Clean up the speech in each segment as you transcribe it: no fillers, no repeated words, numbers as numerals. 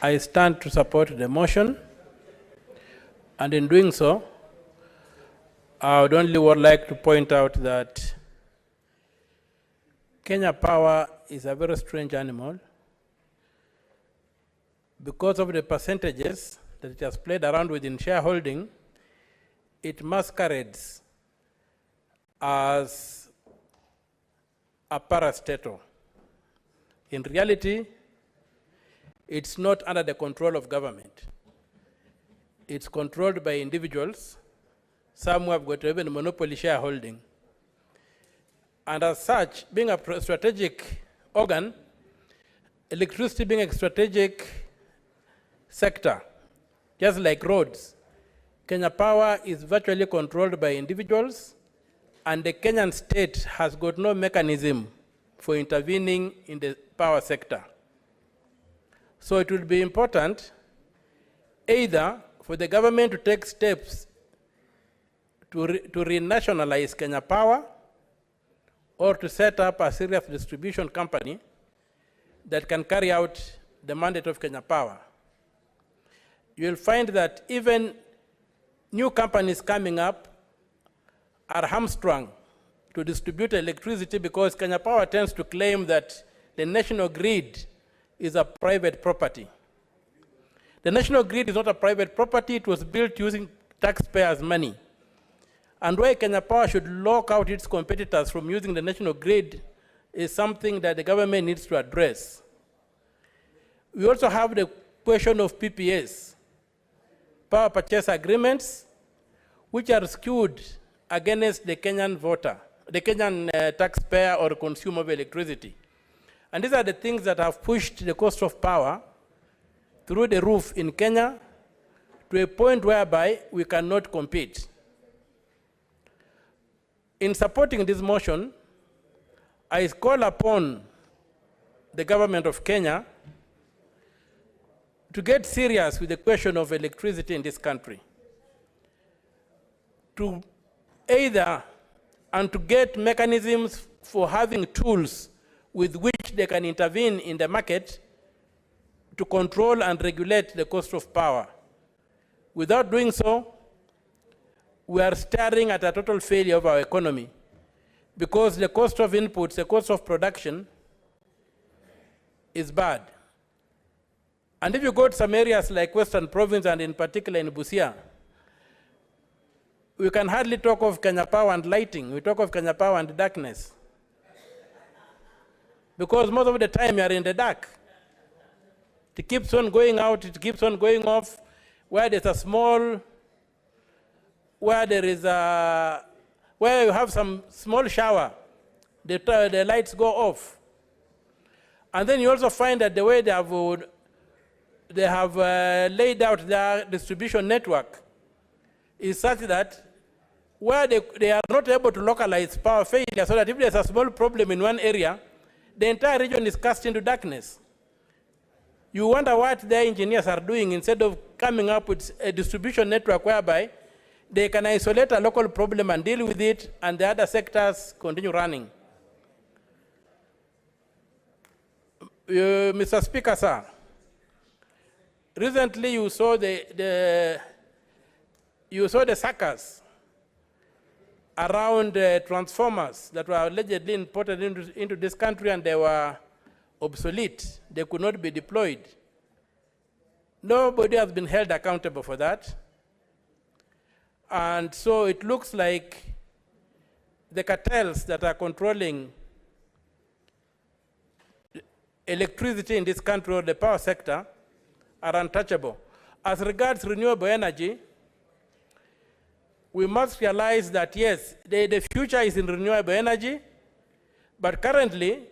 I stand to support the motion, and in doing so, I would like to point out that Kenya Power is a very strange animal because of the percentages that it has played around with in shareholding. It masquerades as a parastatal. In reality, it's not under the control of government. It's controlled by individuals. Some have got even monopoly shareholding. And as such, being a strategic organ, electricity being a strategic sector, just like roads, Kenya Power is virtually controlled by individuals, and the Kenyan state has got no mechanism for intervening in the power sector. So it will be important either for the government to take steps to renationalize Kenya Power, or to set up a serious distribution company that can carry out the mandate of Kenya Power. You'll find that even new companies coming up are hamstrung to distribute electricity because Kenya Power tends to claim that the national grid is a private property. The national grid is not a private property. It was built using taxpayers' money. And why Kenya Power should lock out its competitors from using the national grid is something that the government needs to address. We also have the question of PPAs, power purchase agreements, which are skewed against the Kenyan voter, the Kenyan taxpayer or consumer of electricity. And these are the things that have pushed the cost of power through the roof in Kenya to a point whereby we cannot compete. In supporting this motion, I call upon the government of Kenya to get serious with the question of electricity in this country. To either, and to get mechanisms for having tools with which they can intervene in the market to control and regulate the cost of power. Without doing so, we are staring at a total failure of our economy because the cost of inputs, the cost of production is bad. And if you go to some areas like Western Province and in particular in Busia, we can hardly talk of Kenya Power and lighting. We talk of Kenya Power and darkness. Because most of the time you are in the dark. It keeps on going out, it keeps on going off. Where there's a small, where you have some small shower, the lights go off. And then you also find that the way they have laid out their distribution network is such that where they are not able to localize power failure, so that if there's a small problem in one area, the entire region is cast into darkness. You wonder what their engineers are doing instead of coming up with a distribution network whereby they can isolate a local problem and deal with it, and the other sectors continue running. Mr. Speaker, sir, recently you saw the suckers around transformers that were allegedly imported into this country, and they were obsolete. They could not be deployed. Nobody has been held accountable for that. And so it looks like the cartels that are controlling electricity in this country or the power sector are untouchable. As regards renewable energy, we must realize that yes, the future is in renewable energy, but currently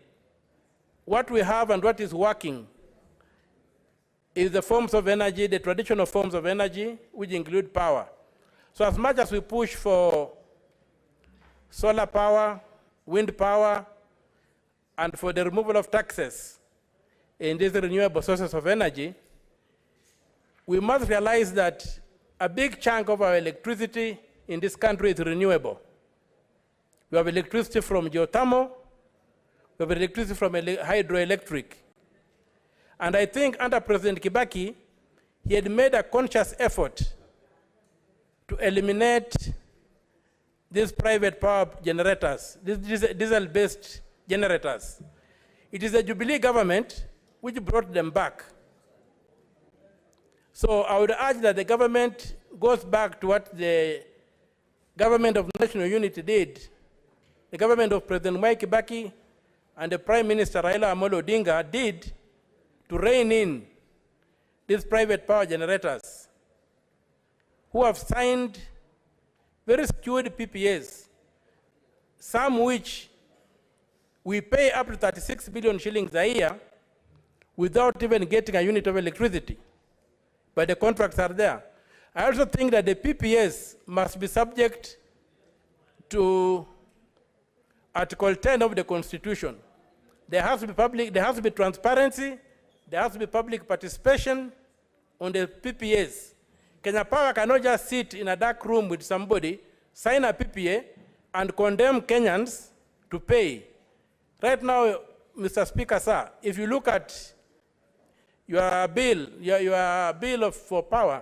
what we have and what is working is the forms of energy, the traditional forms of energy, which include power. So as much as we push for solar power, wind power, and for the removal of taxes in these renewable sources of energy, we must realize that a big chunk of our electricity in this country is renewable. We have electricity from geothermal, we have electricity from hydroelectric. And I think under President Kibaki, he had made a conscious effort to eliminate these private power generators, these diesel-based generators. It is the Jubilee government which brought them back. So I would urge that the government goes back to what the government of national unity did. The government of President Mwai Kibaki and the Prime Minister Raila Amolo Odinga did to rein in these private power generators who have signed very skewed PPAs, some which we pay up to 36 billion shillings a year without even getting a unit of electricity. But the contracts are there. I also think that the PPAs must be subject to Article 10 of the Constitution. There has to be public, there has to be transparency, there has to be public participation on the PPAs. Kenya Power cannot just sit in a dark room with somebody, sign a PPA, and condemn Kenyans to pay. Right now, Mr. Speaker, sir, if you look at your bill for power,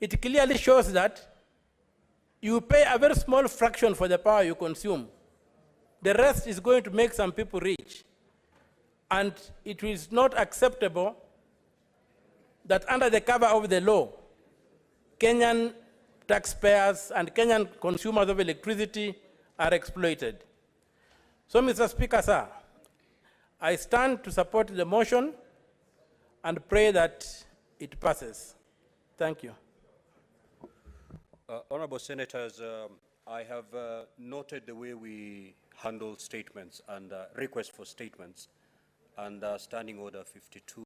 it clearly shows that you pay a very small fraction for the power you consume. The rest is going to make some people rich. And it is not acceptable that under the cover of the law, Kenyan taxpayers and Kenyan consumers of electricity are exploited. So, Mr. Speaker, sir, I stand to support the motion and pray that it passes. Thank you. Honorable Senators, I have noted the way we handle statements and requests for statements, and Standing Order 52.